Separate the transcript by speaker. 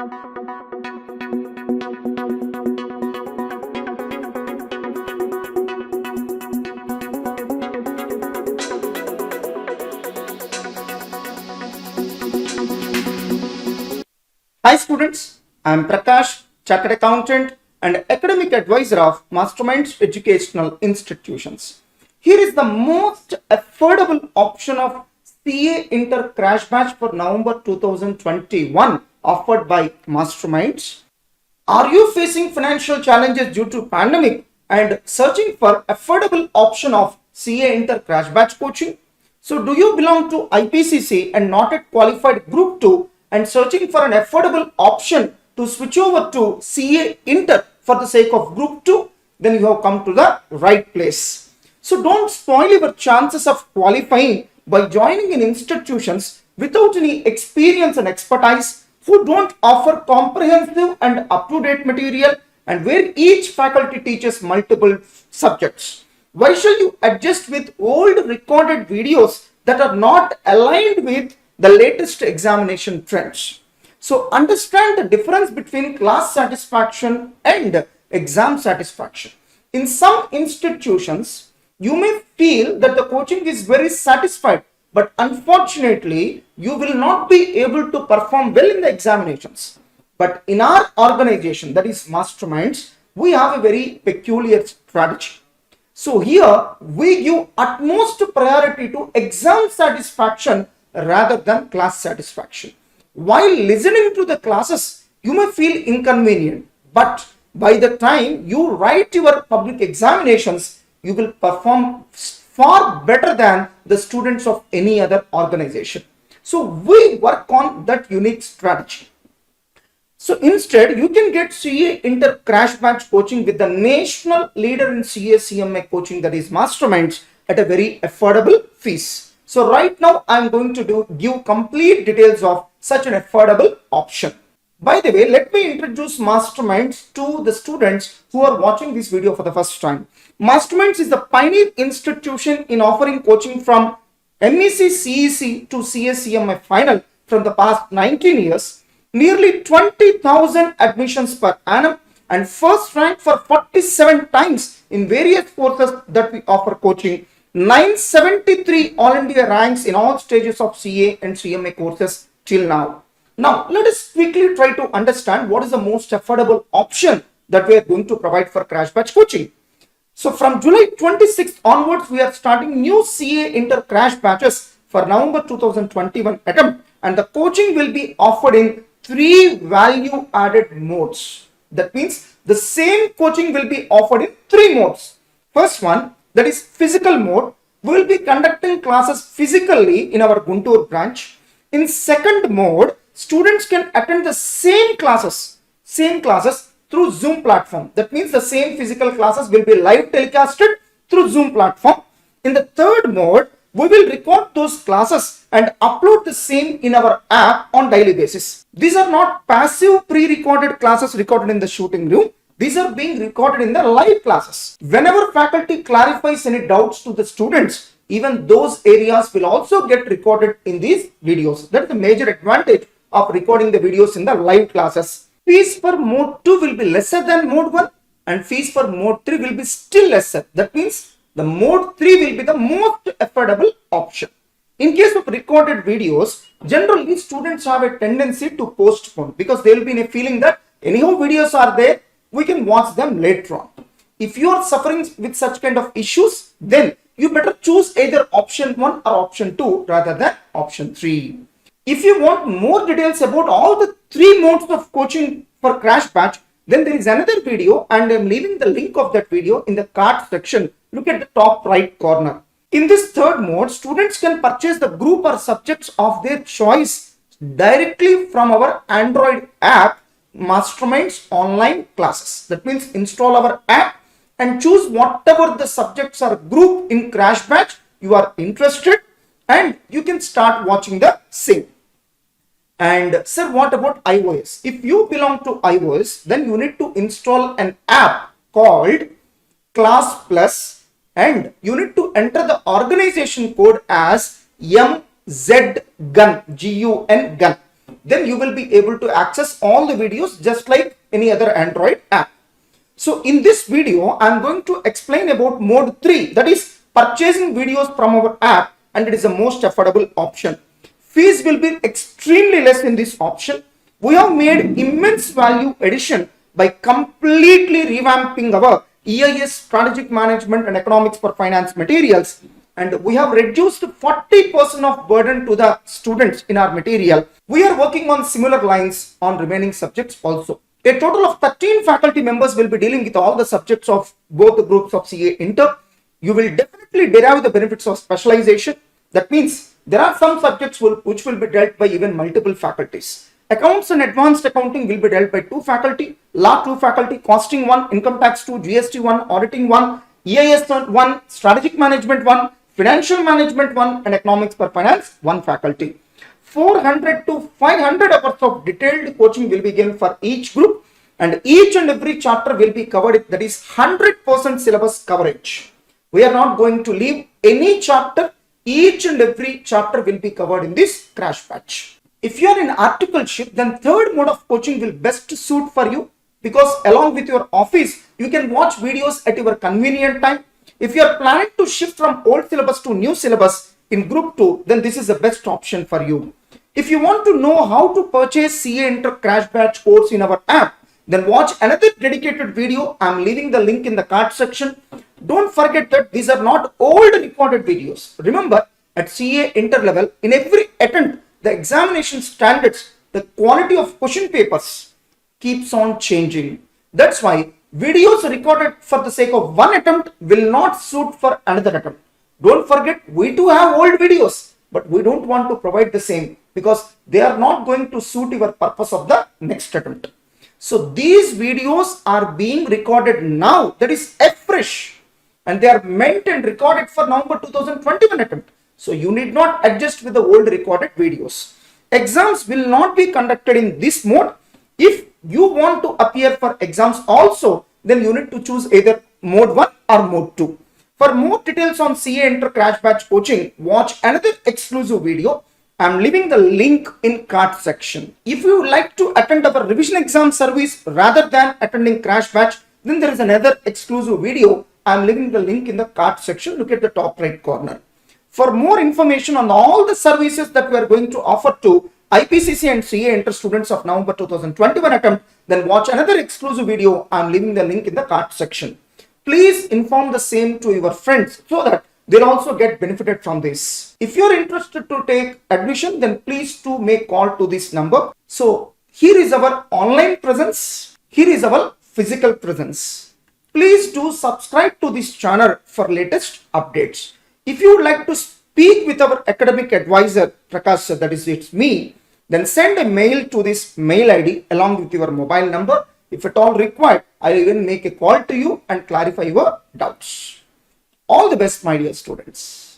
Speaker 1: Hi students, I am Prakash, Chartered Accountant and Academic Advisor of Masterminds Educational Institutions. Here is the most affordable option of CA Inter Crash Batch for November 2021 offered by Masterminds. Are you facing financial challenges due to pandemic and searching for affordable option of CA Inter Crash Batch coaching? So do you belong to IPCC and not yet qualified Group 2 and searching for an affordable option to switch over to CA Inter for the sake of Group 2? Then you have come to the right place. So don't spoil your chances of qualifying by joining in institutions without any experience and expertise, who don't offer comprehensive and up-to-date material, and where each faculty teaches multiple subjects. Why shall you adjust with old recorded videos that are not aligned with the latest examination trends? So understand the difference between class satisfaction and exam satisfaction. In some institutions, you may feel that the coaching is very satisfied, but unfortunately, you will not be able to perform well in the examinations. But in our organization, that is Masterminds, we have a very peculiar strategy. So here, we give utmost priority to exam satisfaction rather than class satisfaction. While listening to the classes, you may feel inconvenient, but by the time you write your public examinations, you will perform far better than the students of any other organization. So we work on that unique strategy. So instead, you can get CA Inter Crash Batch coaching with the national leader in CA CMA coaching, that is Masterminds, at a very affordable fees. So right now, I am going to give complete details of such an affordable option. By the way, let me introduce Masterminds to the students who are watching this video for the first time. Masterminds is the pioneer institution in offering coaching from MEC CEC to CA-CMA final from the past 19 years, nearly 20,000 admissions per annum, and first rank for 47 times in various courses that we offer coaching, 973 All India ranks in all stages of CA and CMA courses till now. Now, let us quickly try to understand what is the most affordable option that we are going to provide for Crash Batch coaching. So, from July 26th onwards, we are starting new CA Inter Crash Batches for November 2021 attempt, and the coaching will be offered in 3 value-added modes. That means the same coaching will be offered in 3 modes. First one, that is physical mode. We will be conducting classes physically in our Guntur branch. In second mode, students can attend the same classes through Zoom platform. That means the same physical classes will be live telecasted through Zoom platform. In the third mode, we will record those classes and upload the same in our app on daily basis. These are not passive pre-recorded classes recorded in the shooting room. These are being recorded in the live classes. Whenever faculty clarifies any doubts to the students, even those areas will also get recorded in these videos. That's the major advantage of recording the videos in the live classes. Fees for mode 2 will be lesser than mode 1, and fees for mode 3 will be still lesser. That means the mode 3 will be the most affordable option. In case of recorded videos, generally students have a tendency to postpone because they will be in a feeling that anyhow videos are there, we can watch them later on. If you are suffering with such kind of issues, then you better choose either option 1 or option 2 rather than option 3. If you want more details about all the 3 modes of coaching for Crash Batch, then there is another video and I am leaving the link of that video in the card section. Look at the top right corner. In this third mode, students can purchase the group or subjects of their choice directly from our Android app, Masterminds Online Classes. That means install our app and choose whatever the subjects are grouped in Crash Batch you are interested, and you can start watching the same. And sir, what about iOS? If you belong to iOS, then you need to install an app called Class Plus, and you need to enter the organization code as MZGUN GUN. then you will be able to access all the videos just like any other Android app. So in this video, I'm going to explain about mode 3, that is purchasing videos from our app, and it is the most affordable option. Fees will be extremely less in this option. We have made immense value addition by completely revamping our EIS strategic management and economics for finance materials, and we have reduced 40% of burden to the students in our material. We are working on similar lines on remaining subjects also. A total of 13 faculty members will be dealing with all the subjects of both the groups of CA Inter. You will definitely derive the benefits of specialization. That means there are some subjects which will be dealt by even multiple faculties. Accounts and advanced accounting will be dealt by 2 faculty, law 2 faculty, costing 1, income tax 2, GST 1, auditing 1, EIS 1, strategic management 1, financial management 1, and economics per finance 1 faculty. 400 to 500 hours of detailed coaching will be given for each group, and each and every chapter will be covered, that is 100% syllabus coverage. We are not going to leave any chapter. Each and every chapter will be covered in this crash batch. If you are in articleship, then third mode of coaching will best suit for you, because along with your office, you can watch videos at your convenient time. If you are planning to shift from old syllabus to new syllabus in group 2, then this is the best option for you. If you want to know how to purchase CA Inter crash batch course in our app, then watch another dedicated video. I am leaving the link in the card section. Don't forget that these are not old recorded videos. Remember, at CA Inter level, in every attempt, the examination standards, the quality of question papers keeps on changing. That's why videos recorded for the sake of one attempt will not suit for another attempt. Don't forget, we too have old videos, but we don't want to provide the same because they are not going to suit your purpose of the next attempt. So these videos are being recorded now, that is fresh, and they are meant and recorded for November 2021 attempt. So you need not adjust with the old recorded videos. Exams will not be conducted in this mode. If you want to appear for exams also, then you need to choose either mode 1 or mode 2. For more details on CA Inter crash batch coaching, watch another exclusive video. I am leaving the link in card section. If you would like to attend our revision exam service rather than attending crash batch, then there is another exclusive video. I am leaving the link in the card section. Look at the top right corner. For more information on all the services that we are going to offer to IPCC and CA Inter students of November 2021 attempt, then watch another exclusive video. I am leaving the link in the card section. Please inform the same to your friends so that they'll also get benefited from this. If you're interested to take admission, then please to make call to this number. So here is our online presence. Here is our physical presence. Please do subscribe to this channel for latest updates. If you would like to speak with our academic advisor, Prakash, that is it's me, then send a mail to this mail ID along with your mobile number. If at all required, I will even make a call to you and clarify your doubts. All the best, my dear students.